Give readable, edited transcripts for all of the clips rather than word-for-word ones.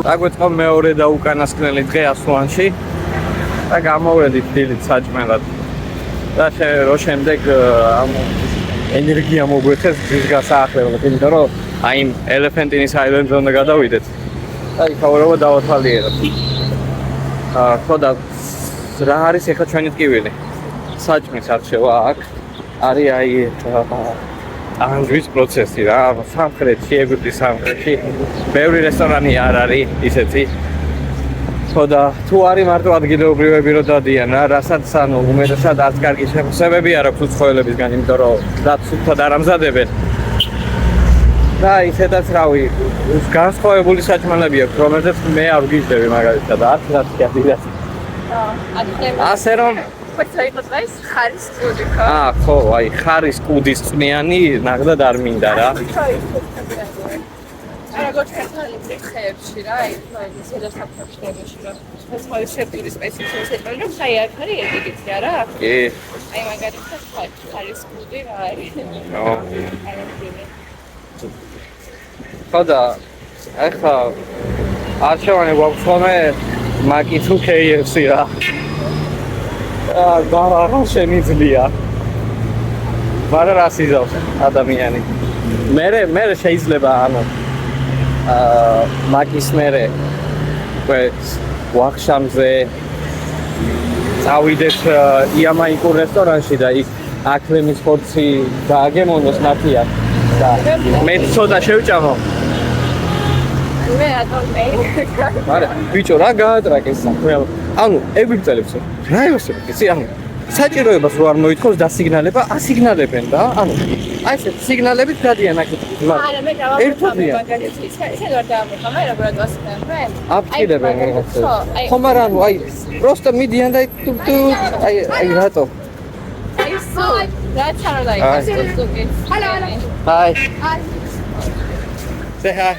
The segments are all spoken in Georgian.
დაგვეწყო მეორე და უკანასკნელი დღე ასუანში და გამოვედით დილით საჭმელად. და რო შემდეგ ამ ენერგია მოგვეცეს გზის გასაახლებლად, იმიტომ რომ აი იმ ელეფანტინის აილენდზე უნდა გადავიდეთ. და იქაურობა დავათვალიეროთ. ხო და რა არის ახლა ჩვენი ტკივილი? საჭმის არჩევა აქ არის აი ანჯვის პროცესი რა, სამხრეთში, ეგვიპტის სამხრეთში ბევრი რესტორანი არ არის ისეთი. ხო და თუ არის მარტო ადგილობრივები რო დადიან რა, რასაც ანუ უმეტესად არც კარგი შეფასებები არ აქვს უცხოელებისგან, იმიტომ რომ რაც სულთად არ ამზადებენ. და ისედაც რავი, განსხვავებული საჭმელები აქვს, რომელზეც მე არ ვგიჟდები მაგალითად, არც რაც კიდევ. ასე რომ ხარის კუდი ხო? ხო, აი ხარის კუდის წვნიანი ნახდად არ მინდა რა. როგორც ქართული ხეებში რა, აი ზედასაფრებში რა. სპეციალური შეფტული სპეციფიკური შეფტული, რომ ხაი არ არის ედიკეთი არა? კი. აი მაგალითად ხარის კუდი რა არის. ხო და ახლა არჩევანი გვაქვს ხოლმე მაკი თუ KFC რა. და შემიძლია. მაგრამ რა სიზავს ადამიანი. მე შეიძლება ანუ მაკის მერე ვახშამზე წავიდეთ იამაიკურ რესტორანში და იქ აკლემის ხორცი დააგემონოს ნათიად და მე ცოტა შევჭამო. მე ატონტეი. არა, ბიჭო რა გაატრაკეს საქმე. ანუ ეგვიპტელებს რა ევასებთ იცი ანუ საჭიროებას რო არ მოითხოვს დასიგნალება, ასიგნალებენ და ანუ აი ეს სიგნალებით გადიან აქეთ. არა, მე დავამოწმე მაგალითად. ისე ვარ დავამოწმე, როგორ დავასწრებენ. აფრთხილებენ რაღაცა. ხო, მაგრამ ანუ აი просто მიდიან და აი რატო? აი სო, რაც არ დაიქოს სტუგი. ჰალო. Hi. Say hi.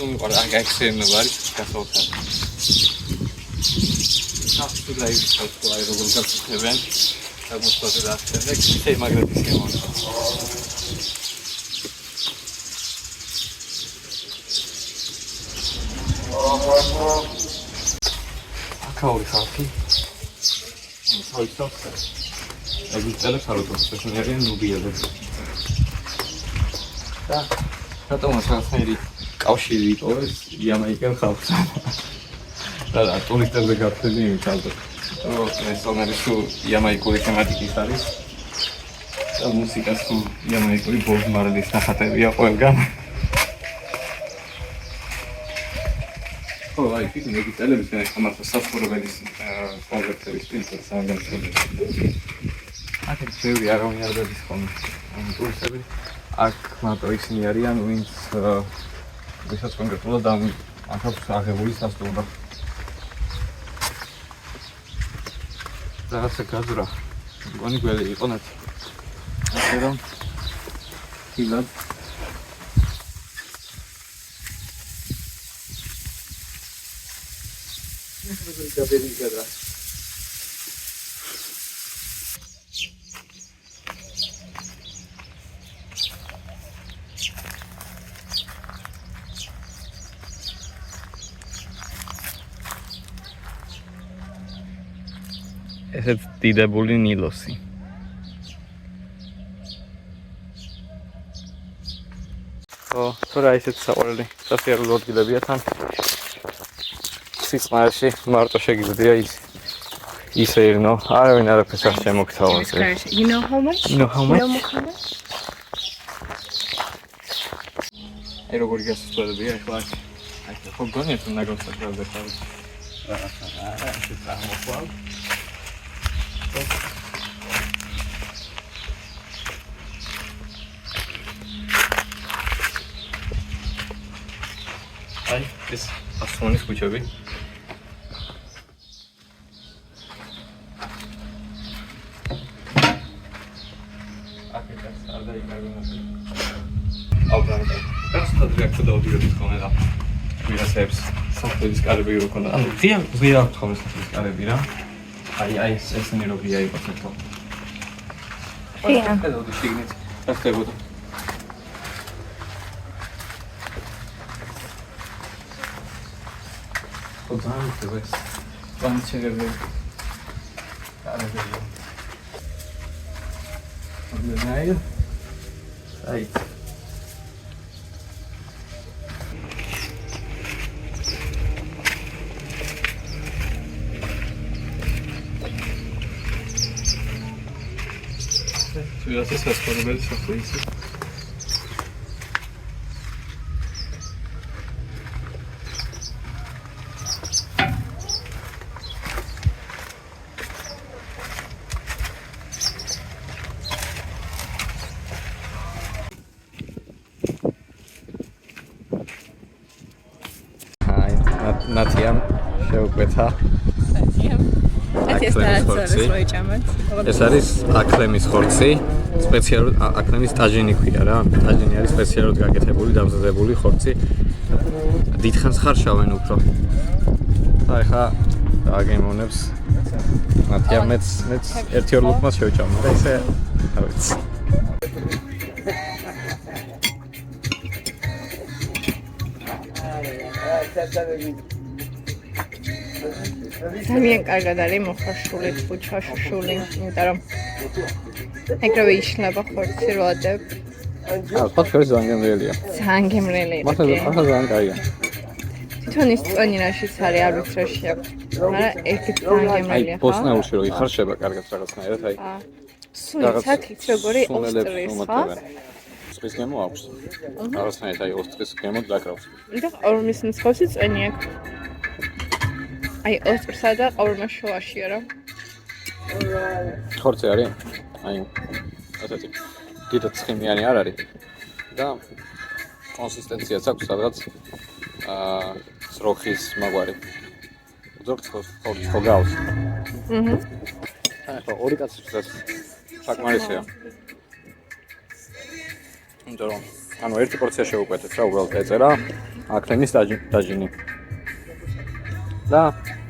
Sunt agacene vari ca să o fac. Tu dai să tu ai rugăciune să te ven. Să mă scoate de asta. Deci ce mai greu să Acolo faci. Nu să Egiптele salutos, să ne revin nu bine. Da. Rატომ ახალი კავშირი იპოვეს იამაიკელ ხალხს. და ტურისტებზე გაფრთხილი იმითალდა. რომ რესტორანი თუ იამაიკური თემატიკის არის. და მუსიკას თუ იამაიკური ბობ მარლის ნახატებია ყველგან. ხო, აი ფიქრობ ეგვიპტელების მე ხამართა საცხოვრებელის კონცეფტების პრინციპს ამგანცნობენ. აქეთ ბევრი არავინ არ გადის ხოლმე. ტურისტები აქ მარტო ისინი არიან, ვისაც კონკრეტულად აქვს აღებული სასტუმრო. რაღაცა გაძვრა. მგონი გველი იყო ნათი. ასე რომ ხილად ესეც დიდებული ნილოსი. თორე ესეც საყვარელი სასიარულო ადგილებია თან. სიცხმაში მარტო შეგიძლია ისე ირნო, არავინ არაფერს არ შემოგთავაზე. You know how much? You know how much? აი როგორი გასწორებია ახლა. აი ხო გონია თუ ნაგავსაკრალზე ხარ. ეს აღმოყვალ. აი ეს ასონის ქუჩები. მოდიოდით ხოლმე და ვიღაცებს საფრთხის კარები რო ქონდა. ანუ ღია აქვს ხოლმე საფრთხის კარები რა. აი ესენი რო ღია იყოს ხო. ღია. ხედავდი შიგნით. რა ხდებოდა? ძალიან ხდება. განჩერები. კარები. Online. Aí. Tu já sei se for bem só foi isso. ნათიამ შეუკვეთა. ეს არის აკრემის ხორცი, სპეციალურად აკრემის ტაჟინი ქვია რა. ტაჟინი არის სპეციალურად გაკეთებული, დამზადებული ხორცი. დიდხანს ხარშავენ უფრო. აი ხა აგემონებს ნათიამ მეც ერთი-ორი ლუკმას შევჭამა და ესე არ ვიცი. ძალიან კარგად არის მოხარშული, ხუჩაშული, იმიტომ რომ ეგრევე იშლება ხორცი როდებ. ხო, შორის ძალიან გემრიელია. ძალიან გემრიელია. მართლა ძალიან კარგია. თვითონ ის წონი რაშიც არის, არ ვიცი რაში აქვს. მაგრამ ეგ ძალიან გემრიელია, ხო? ბოსნეულში რო იხარშება კარგად რაღაცნაირად, აი. სულიცად იც როგორი ოსტრის, ხო? ოსტრის გემო აქვს. რაღაცნაირად აი ოსტრის გემო დაკრავს. და ყორმის მსგავსი წონი აქვს. აი ოსტრსა და ყორმის შუაშია რა. ხორცი არის? აი ასეთი დიდად ცხიმიანი არ არის და კონსისტენციაც აქვს სადღაც სროხის მაგვარი. უძორთ ხორცი ხო გავს. აი ხო ორი კაცისთვის საკმარისია. იმიტომ რომ ანუ ერთი პორცია შევუკვეთეთ რა უბრალოდ ეწერა აკრემის ტაჟინი. და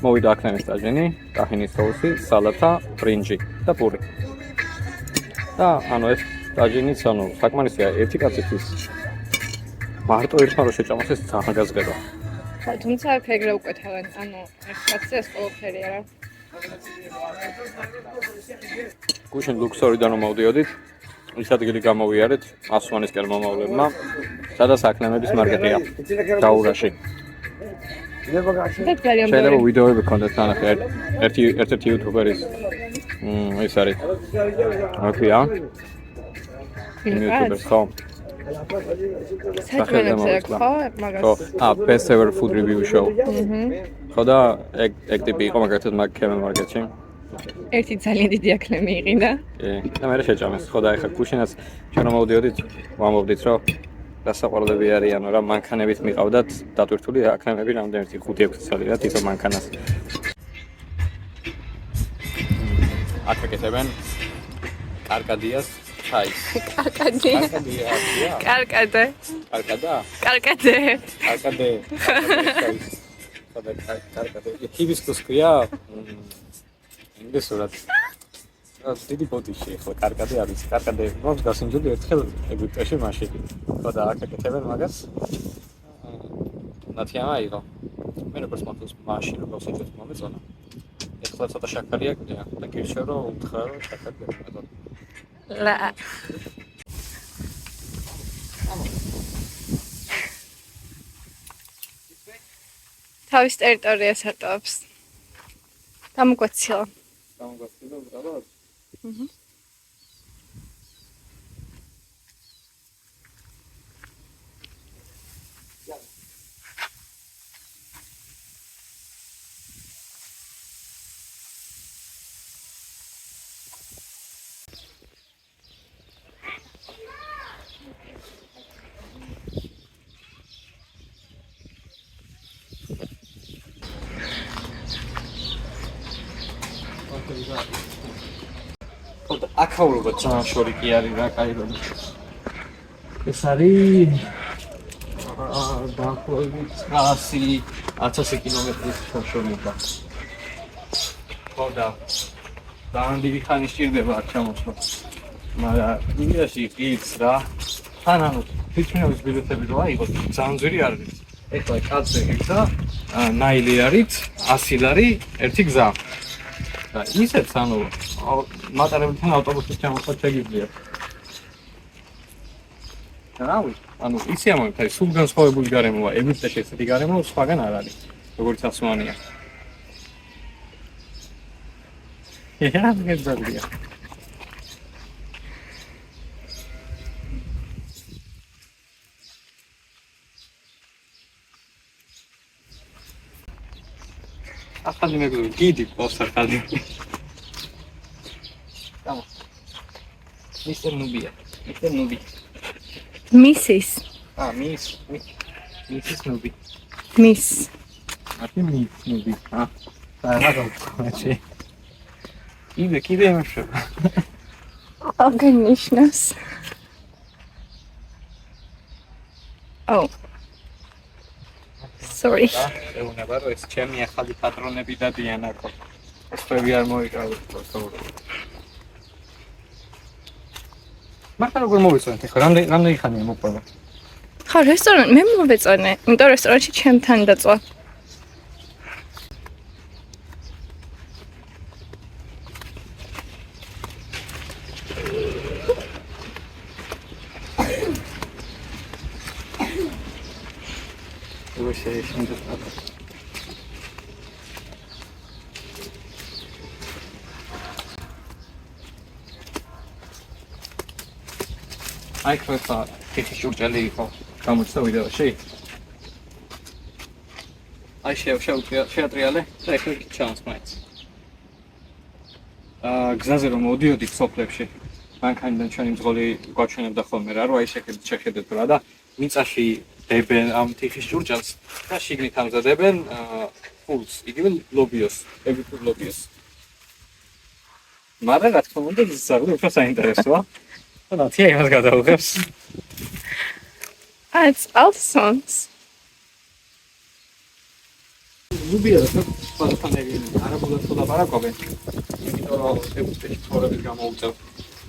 მოვიდა აკრემის ტაჟინი, ტაჰინის соуსი, სალათა, ბრინჯი და პური. და ანუ ეს ტაჟინიც ანუ საკმარისია ერთი კაცისთვის. მარტო ერთმა რო შეჭამოს ეს ძალიან გაზღება. თუმცა აქ ეგრე უკეთავენ, ანუ ეს კაცი ეს ყველაფერი არა. გუშინ ლუქსორიდან რომ მოვდიოდით, ის ადგილი გამოვიარეთ ასვანისკენ მომავლებმა, სადაც აკრემების მარკეტია გაურაში. შეიძლება ვიდეოები გქონდეთ თანახი ერთ-ერთი იუთუბერის ის არის აქვია იუთუბერს ხო საქმეებზე აქვს ხო მაგას ხო best ever food review show ხო და ეგ ტიპი იყო მაგათაც კემელ მარკეტში ერთი ძალიან დიდი აკრემი იყიდა და მე შეჭამეს ხო და ეხა გუშინაც ჩვენ რომ მოვდიოდით ვამბობდით რომ დასაყვარლები არიან რა მანქანებით მიყავდათ დატვირთული აკრემები რამდენიც 5-6 წელი რა თვითონ მანქანას აკეთებენ კარკადიას ჩაის კარკადე ჰიბისკუს ქვია ინგლისურად დიდი ბოდიში ხო კარკადე არის კარკადე მოს გასინჯული ერთხელ ეგვიპტეში მაშინ ხო და აქ აკეთებენ მაგას ნათიამა იყო მე როგორც მათოს მაშინ რო გასინჯოთ მომეწონა ეხლა ცოტა შაქარია გვია და გირჩევ რომ უთხრა რომ შაქარი გეყვა ლა თავის ტერიტორიას ატოვებს გამოგვეცილა უბრალოდ აქაურობა ძალიან შორიკი არის რა, კაი რომ ეს არის დაახლოებით 900-1000 კილომეტრის შორშორება. ხო და ძალიან დიდი ხანი სჭირდება აქ ჩამოსვლა. მაგრამ იდეაში ის რა თან ანუ თვითმფრინავის ბილეთები რო აიღოთ ძალიან ძვირი არ არის. ეხლა კაცზე ისა ნაილი არის 100 ლარი ერთი გზა. და ისეც ანუ მატარებელთან ავტობუსით ჩამოსვლა შეგიძლია. რავი, ანუ ისი ამბობთ, აი სულ განსხვავებული გარემოა, ეგვიპტეში ესეთი გარემო სხვაგან არ არის, როგორც ასმანია. გეძალია. ახალი მეგობრო, გიდი პოსტაკადი. Come on. Mr. Nubia. Mr. Nubi. Mrs. Mrs. Nubi. Miss. Aqui Miss Nubi. Tá errado. Კიდე იმუშავ. აღნიშნავს. Oh. Sorry. ეუნება რომ ეს ჩემი ახალი პატრონები დადიან აქ. ეს ფები არ მოიკავოთ პროსტოვრო. მაგრამ როგორ მოვიწონეთ ახლა რამდენი ხანია მოყვება? ხა რესტორანი მე მოვეწონე, იმიტომ რესტორანში ჩემთან დაწვა. აი ხოცა თიხის ჭურჭელი იყო გამოჩნდა ვიდეოში. აი შეატრიალე და ეხლა ჩანს მაინც. გზაზე რომ მოდიოდით სოფლებში მანქანიდან ჩვენი მძღოლი გვაჩვენებდა ხოლმე რა, რომ აი შეხედეთ რა და მიწაში დებენ ამ თიხის ჭურჭელს და შიგნით ამზადებენ ფულს, იგივე ლობიოს, ეგვიპტურ ლობიოს. მაგრამ რა თქმა უნდა, ის ზარული უფრო საინტერესოა. და თია იმას გადაუღებს. It's Alsons. ლუბია და ფანფანები არაბულად ლაპარაკობენ. იმიტომ რომ ეგვიპტეში ცხოვრების გამოუწევ.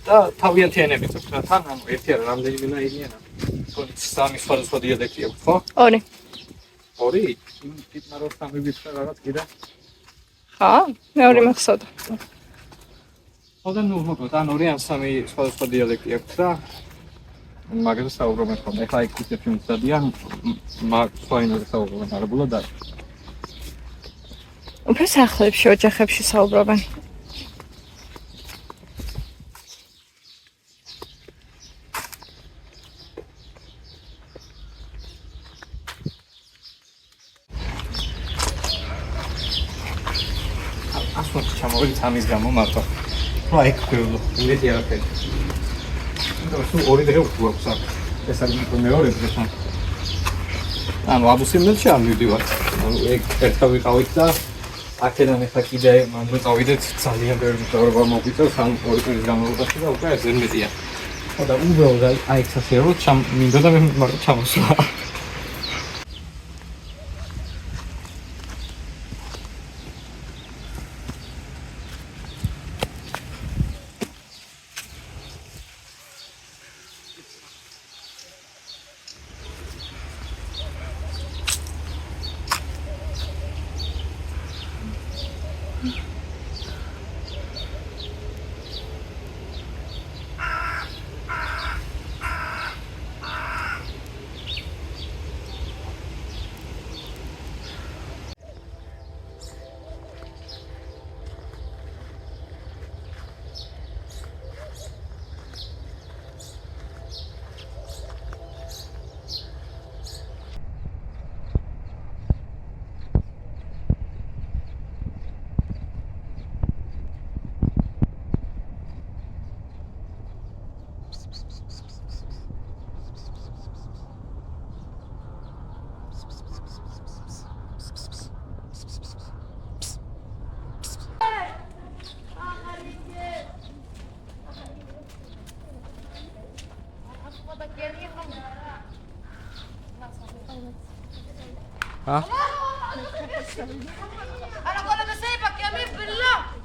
და თავიანთიანები თქო თან ანუ ერთი არა რამდენიმე ნაირიანა. თქო სამი სხვადასხვა დიალექტი აქვს, ხო? ორი. ორი? თვითონ რომ სამი ვიცხა რაღაც კიდე. ხა? მეორე მახსოვდა. ხოდა ნუ მოკლედ ან ორი ან სამი სხვადასხვა დიალექტი აქვს და მაგაზე საუბრობენ ხოლმე. ეხლა იქ ისე ფილმს დადიან, მაგ სხვაინაზე საუბრობენ არაბულად არ. უფრო სახლებში, ოჯახებში საუბრობენ. ასვათ ჩამოვიდეთ ამის გამო მარტო. რა იქ გვევლო, იმედი არაფერი. სულ ორი დღე გვაქვს აქ. ეს არის მეორე დღე თან. ანუ აბუსიმელში არ მივდივართ. ანუ ეგ ერთხელ ვიყავით და აქედან ეხლა კიდე მანდ წავიდეთ ძალიან ბევრი მთავრობა მოგვიწევს ან ორი წლის განმავლობაში და უკვე ეს ვერ მეტია. ხო და უბრალოდ აი ეს ასე რომ მინდოდა მე მარტო ჩამოსვლა. Ahora con la que sepa que a mí, ¿verdad?